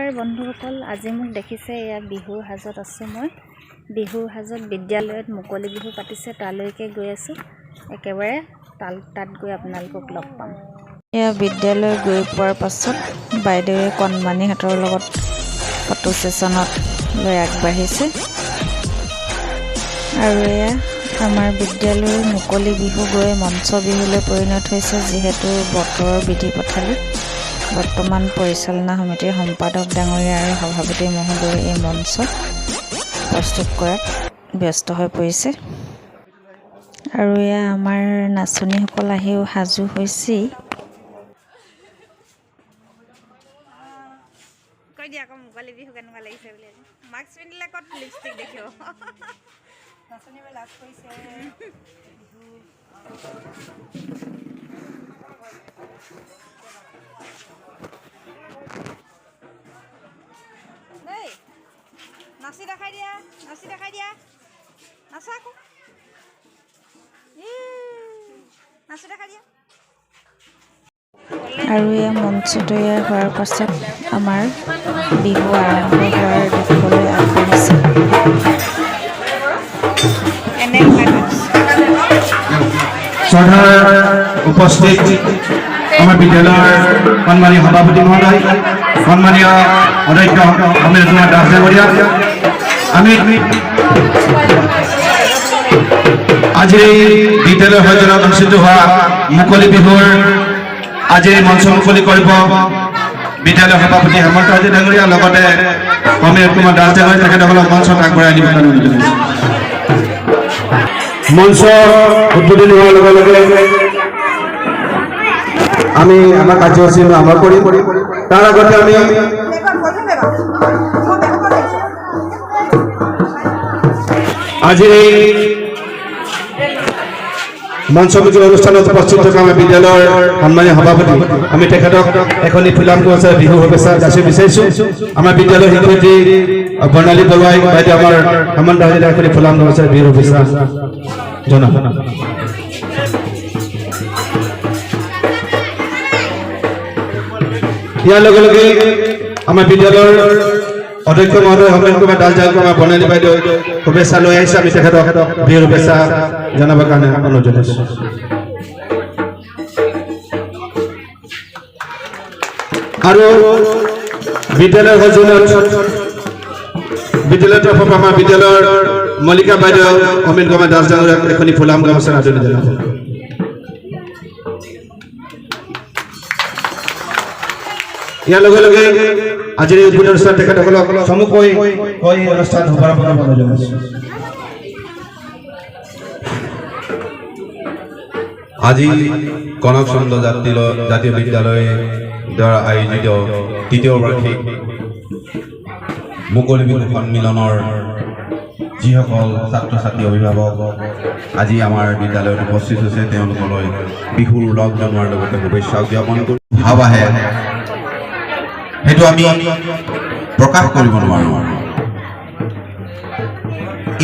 নমস্কাৰ বন্ধুসকল, আজি মোক দেখিছে এয়া বিহুৰ সাজত আছো। মই বিহুৰ সাজত বিদ্যালয়ত মুকলি বিহু পাতিছে, তালৈকে গৈ আছো। একেবাৰে তাত গৈ আপোনালোকক লগ পাম। এয়া বিদ্যালয় গৈ পোৱাৰ পাছত বাইদেৱে কণমানিহঁতৰ লগত ফটো ছেছনত লৈ আগবাঢ়িছে। আৰু এয়া আমাৰ বিদ্যালয়ৰ মুকলি বিহু গৈ মঞ্চ বিহুলৈ পৰিণত হৈছে, যিহেতু বতৰৰ বিধি পথালি। বৰ্তমান পৰিচালনা সমিতিৰ সম্পাদক ডাঙৰীয়া আৰু সভাপতি মহোদয়ে এই মঞ্চ প্ৰস্তুত কৰাত ব্যস্ত হৈ পৰিছে। আৰু এয়া আমাৰ নাচনীসকল আহিও সাজু হৈছেই। কৈ দিয়া আকৌ মুকলি বিহু কেনেকুৱা লাগিছে বুলি। মাস্ক পিন্ধিলে ক'ত লিপষ্টিক দেখিব। নাচনীবোৰ লাজ কৰিছে দেই। নাচি দেখাই দিয়া, নাচা আকৌ, নাচি দেখাই দিয়া। আৰু এয়া মঞ্চ তৈয়াৰ হোৱাৰ পাছত আমাৰ বিহু আৰম্ভ হোৱাৰ দিশলৈ আগবাঢ়িছে। উপস্থিত আমাৰ বিদ্যালয়ৰ সন্মানীয় সভাপতি মহোদয়, সন্মানীয় অধ্যক্ষ অমিত কুমাৰ দাস ডাঙৰীয়া, আমি আজি বিদ্যালয় সজ্জনত অনুষ্ঠিত হোৱা মুকলি বিহুৰ আজি মঞ্চ মুকলি কৰিব বিদ্যালয় সভাপতি হেমন্ত হাজৰি ডাঙৰীয়া, লগতে অমিত কুমাৰ দাস ডাঙৰীয়া, তেখেতসকলক মঞ্চত আগবঢ়াই আনিব কাৰণে মঞ্চ উদ্বোধনী হোৱাৰ লগে লগে আমি আমাৰ কাৰ্যসূচী আৰম্ভ কৰিম। তাৰ আগতে আমি আজি মঞ্চ মুকলি অনুষ্ঠানত উপস্থিত থকা আমাৰ বিদ্যালয়ৰ সন্মানীয় সভাপতি, আমি তেখেতক এখনি ফুলাম গছৰ বিহু শুভেচ্ছা যাচিব বিচাৰিছো। আমাৰ বিদ্যালয়ৰ শিক্ষয়িত্ৰী বৰ্ণালী বৰুৱাই বাইদেউ আমাৰ হেমন্ত হাজৰিকাই এখনি ফুলাম গছৰ বিহু শুভেচ্ছা জনাব। ইয়াৰ লগে লগে আমাৰ বিদ্যালয়ৰ অধ্যক্ষ মহোদয় অমিত কুমাৰ দাস ডাঙৰীয়াক আমাৰ বৰ্ণালী বাইদেউ শুভেচ্ছা লৈ আহিছে। আমি তেখেতক বিহুৰ শুভেচ্ছা জনাবৰ কাৰণে অনুৰোধ জনাইছো। আৰু বিদ্যালয়ৰ সজুলত বিদ্যালয়ৰ তৰফৰ পৰা আমাৰ বিদ্যালয়ৰ মল্লিকা বাইদেউ অমিত কুমাৰ দাস ডাঙৰীয়াক এখনি ফুলাম গামোচা আদৰণি জনাব। ইয়াৰ লগে লগে আজিৰ এই উদ্বোধনী অনুষ্ঠান তেখেতসকলক চমুকৈ কৈ অনুষ্ঠান শুভাৰম্ভ কৰিবলৈ জনাইছো। আজি কনক চন্দ্ৰ জাতীয় বিদ্যালয় দ্বাৰা আয়োজিত তৃতীয় বাৰ্ষিক মুকলি বিহু সন্মিলনৰ যিসকল ছাত্ৰ ছাত্ৰী অভিভাৱক আজি আমাৰ বিদ্যালয়ত উপস্থিত হৈছে, তেওঁলোকলৈ বিহুৰ লগ জনোৱাৰ লগতে শুভেচ্ছা জ্ঞাপন কৰি ভাৱ আহে, সেইটো আমি প্ৰকাশ কৰিব নোৱাৰোঁ।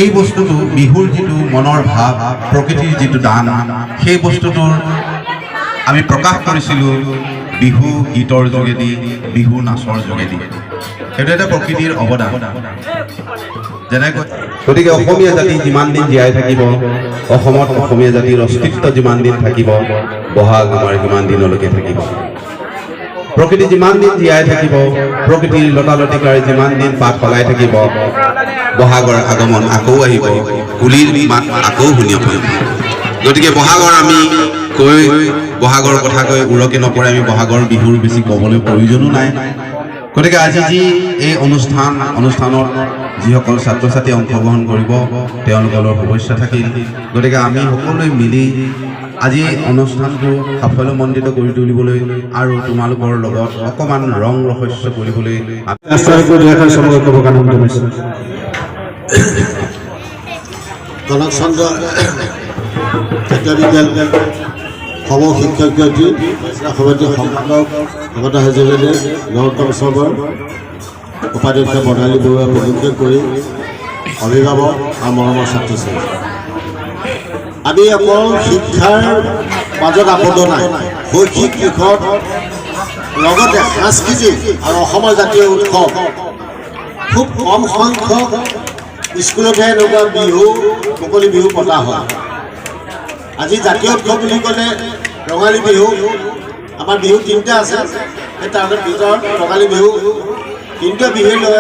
এই বস্তুটো বিহুৰ যিটো মনৰ ভাৱ, প্ৰকৃতিৰ যিটো দান, সেই বস্তুটোৰ আমি প্ৰকাশ কৰিছিলোঁ বিহু গীতৰ যোগেদি, বিহু নাচৰ যোগেদি। সেইটো এটা প্ৰকৃতিৰ অৱদান। যেনেকৈ গতিকে অসমীয়া জাতি যিমান দিন জীয়াই থাকিব, অসমত অসমীয়া জাতিৰ অস্তিত্ব যিমান দিন থাকিব, বহাগ আমাৰ সিমান দিনলৈকে থাকিব। প্ৰকৃতি যিমান দিন জীয়াই থাকিব, প্ৰকৃতিৰ লতালতিকাৰে যিমান দিন পাত সলাই থাকিব, বহাগৰ আগমন আকৌ আহিব, কুলিৰ মাত আকৌ শুনিব। গতিকে বহাগৰ আমি বহাগৰ কথা কৈ উৰকি নপৰে, আমি বহাগৰ বিহুৰ বেছি ক'বলৈ প্ৰয়োজনো নাই। গতিকে আজি যি এই অনুষ্ঠানত যিসকল ছাত্ৰ ছাত্ৰী অংশগ্ৰহণ কৰিব, তেওঁলোকৰ শুভেচ্ছা থাকিল। গতিকে আমি সকলোৱে মিলি আজি অনুষ্ঠানটো সাফল্যমণ্ডিত কৰি তুলিবলৈ আৰু তোমালোকৰ লগত অকণমান ৰং ৰহস্য কৰিবলৈ কনক চন্দ্ৰ জাতীয় বিদ্যালয় সম শিক্ষক সভাপতি সম্পাদক হেমন্ত হাজৰিকাদেৱ, নৱম চবৰ উপাধ্যক্ষ বৰ্ণালী বৰুৱা প্ৰমুখ্যে কৰি অভিভাৱক আৰু মৰমৰ ছাত্ৰ ছাত্ৰী, আমি অকল শিক্ষাৰ মাজত আবদ্ধ নাই, শৈক্ষিক দিশত লগতে সাংস্কৃতিক আৰু অসমৰ জাতীয় উৎসৱ খুব কম সংখ্যক স্কুলতহে এনেকুৱা বিহু মুকলি বিহু পতা হয়। আজি জাতীয় উৎসৱ বুলি ক'লে ৰঙালী বিহু, আমাৰ বিহু তিনিটা আছে, সেই তাৰ ভিতৰত ৰঙালী বিহু তিনিটা বিহু লৈ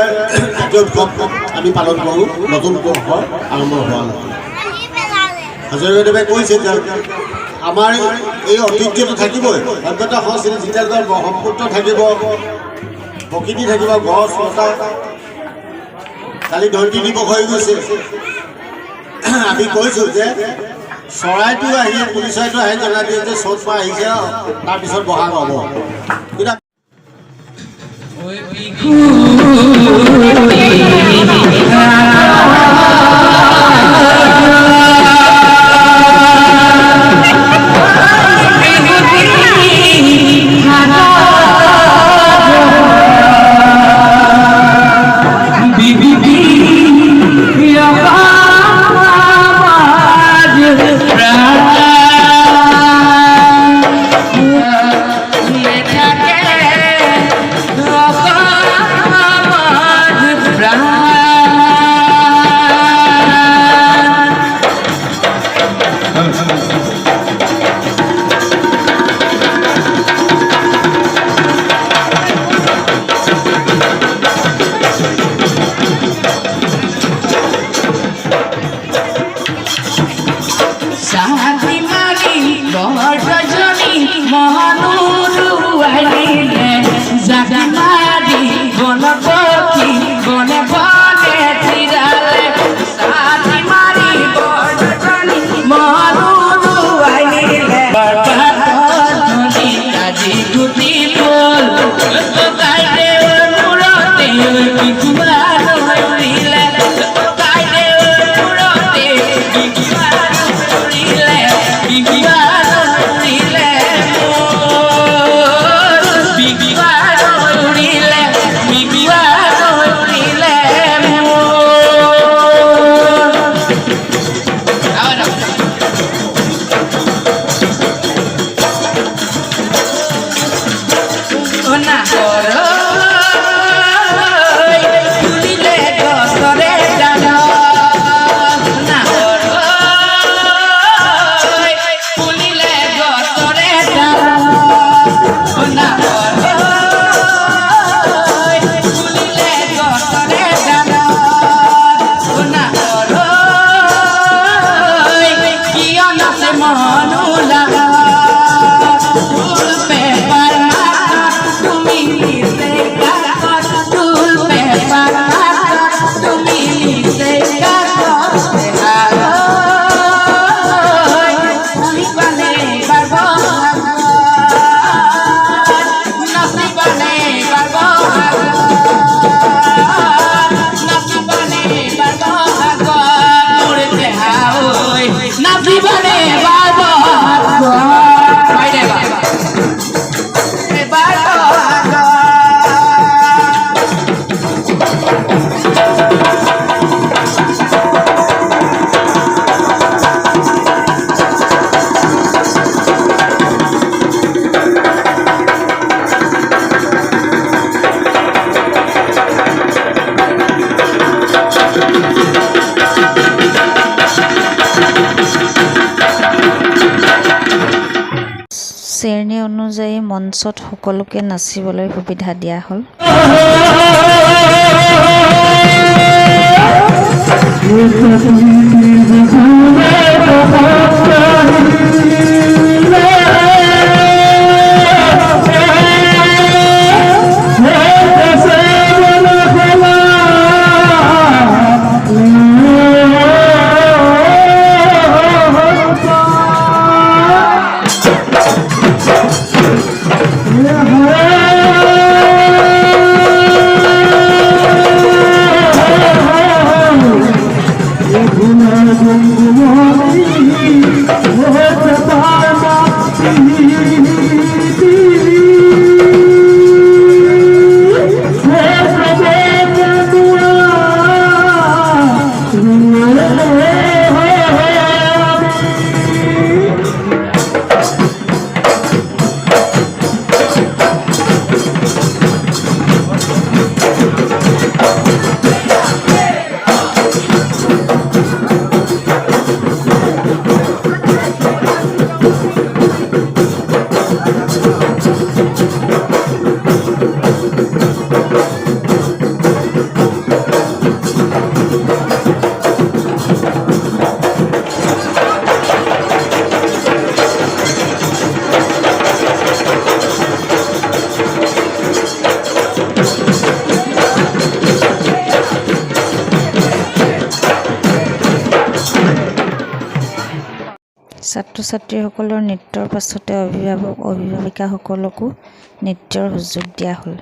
জাতীয় উৎসৱ আমি পালন কৰোঁ নতুন বৰ্ষৰ আৰম্ভ হোৱা নহয়। হাজৰিকাদেৱে কৈছে যে আমাৰ এই ঐতিহ্যটো থাকিবই, সভ্যতা সংস্কৃতি যেতিয়া ব্ৰহ্মপুত্ৰ থাকিব, প্ৰকৃতি থাকিব, গছ লতা। কালি ধৰিত্ৰী দিৱস হৈ গৈছে, আমি কৈছোঁ যে চৰাইটো আহি পুলি চৰাইটো আহি জনাই দিয়ে যে চ'ত মাহ আহিছে, তাৰপিছত বহাগ হ'ব। কিন্তু শ্ৰেণী অনুযায়ী মঞ্চত সকলোকে নাচিবলৈ সুবিধা দিয়া হ'ল। ছাত্ৰ ছাত্ৰীসকলৰ নৃত্যৰ পাছতে অভিভাৱক অভিভাৱিকাসকলকো নৃত্যৰ সুযোগ দিয়া হ'ল।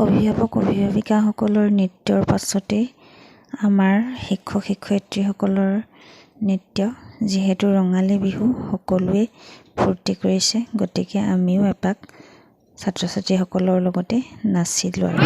অভিভাৱক অভিভাৱিকাসকলৰ নৃত্যৰ পাছতেই আমাৰ শিক্ষক শিক্ষয়িত্ৰীসকলৰ নৃত্য। যিহেতু ৰঙালী বিহু সকলোৱে ফূৰ্তি কৰিছে, গতিকে আমিও এপাক ছাত্ৰ ছাত্ৰীসকলৰ লগতে নাচিলোঁ আৰু।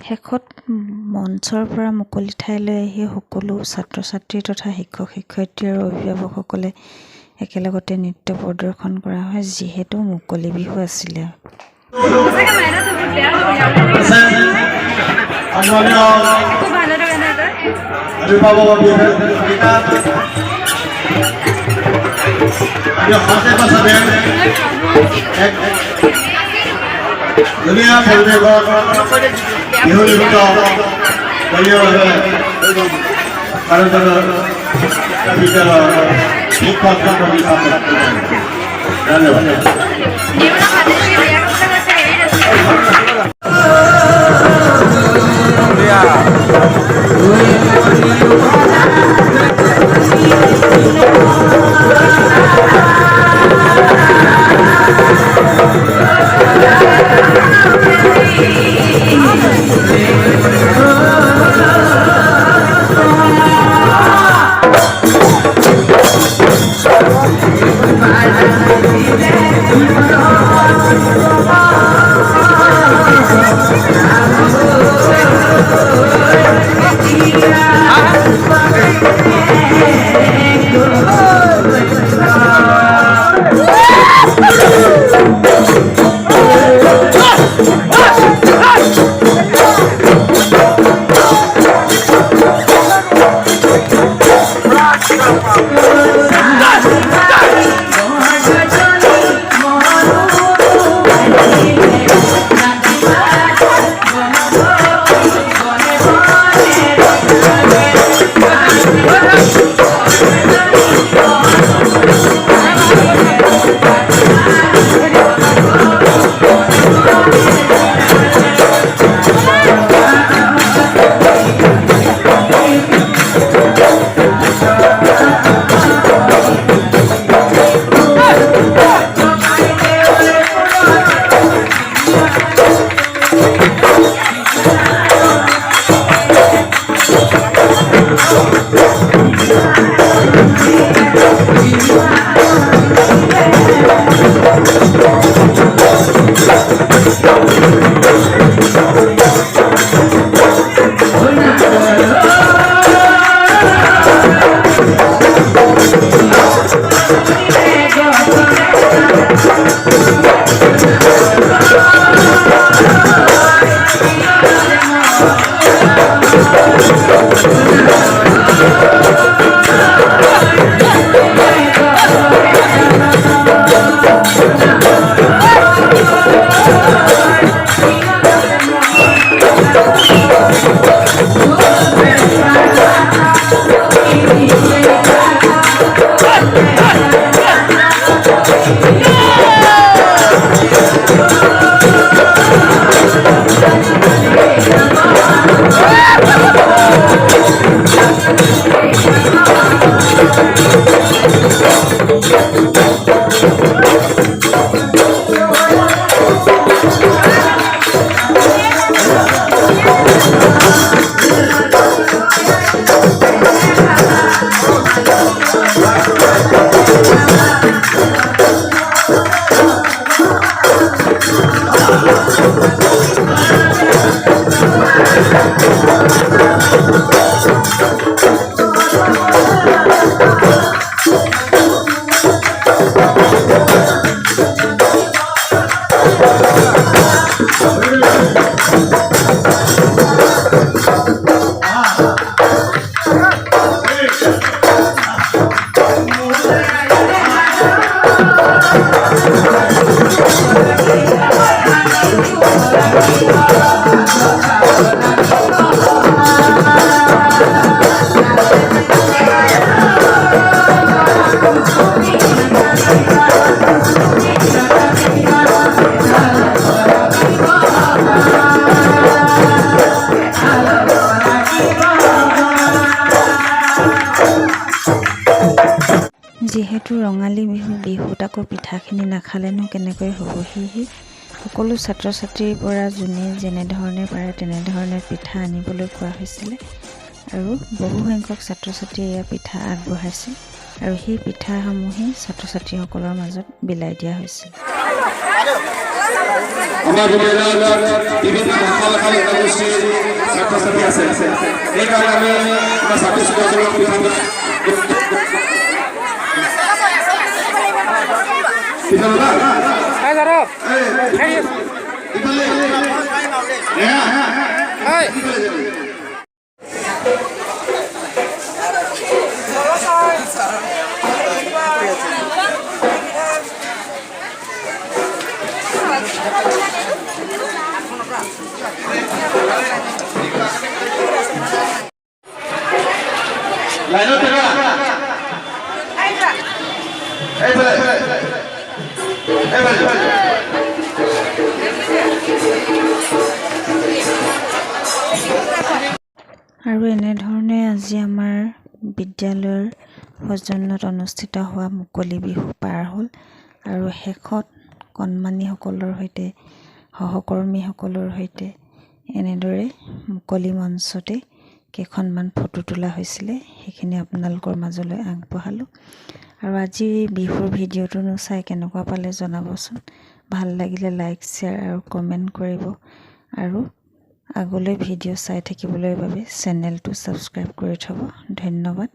শেষত মঞ্চৰ পৰা মুকলি ঠাইলৈ আহি সকলো ছাত্ৰ ছাত্ৰী তথা শিক্ষক শিক্ষয়িত্ৰী আৰু অভিভাৱকসকলে একেলগতে নৃত্য প্ৰদৰ্শন কৰা হয়, যিহেতু মুকলি বিহু আছিলে। ধুনীয়া পৰিৱেশত বিহু নৃত্য দলীয়ভাৱে ভাৰতৰ বিদ্যালয়ৰ শিক্ষক যিহেতু ৰঙালী বিহুত আকৌ পিঠাখিনি নাখালেনো কেনেকৈ হ'ব, সেয়েহে সকলো ছাত্ৰ ছাত্ৰীৰ পৰা যোনে যেনেধৰণে পাৰে তেনেধৰণে পিঠা আনিবলৈ কোৱা হৈছিলে আৰু বহু সংখ্যক ছাত্ৰ ছাত্ৰীয়ে এয়া পিঠা আগবঢ়াইছিল আৰু সেই পিঠাসমূহেই ছাত্ৰ ছাত্ৰীসকলৰ মাজত বিলাই দিয়া হৈছিল। আমাৰ বিদ্যালয়ত বিভিন্ন জনগোষ্ঠীৰ ছাত্ৰ ছাত্ৰী আছে, সেইকাৰণে আমি আমাৰ ছাত্ৰ ছাত্ৰীসকলক লাইনত থাকা আৰু এনেধৰণে আজি আমাৰ বিদ্যালয়ৰ সৌজন্যত অনুষ্ঠিত হোৱা মুকলি বিহু পাৰ হ'ল আৰু শেষত কণমানিসকলৰ সৈতে সহকৰ্মীসকলৰ সৈতে এনেদৰে মুকলি মঞ্চতে কেইখনমান ফটো তোলা হৈছিলে, সেইখিনি আপোনালোকৰ মাজলৈ আগবঢ়ালোঁ। আৰু আজি বিহুৰ ভিডিঅ'টোনো চাই কেনেকুৱা পালে জনাবচোন। ভাল লাগিলে লাইক শ্বেয়াৰ আৰু কমেণ্ট কৰিব আৰু আগলৈ ভিডিঅ' চাই থাকিবলৈ বাবে চেনেলটো ছাবস্ক্ৰাইব কৰি থ'ব। ধন্যবাদ।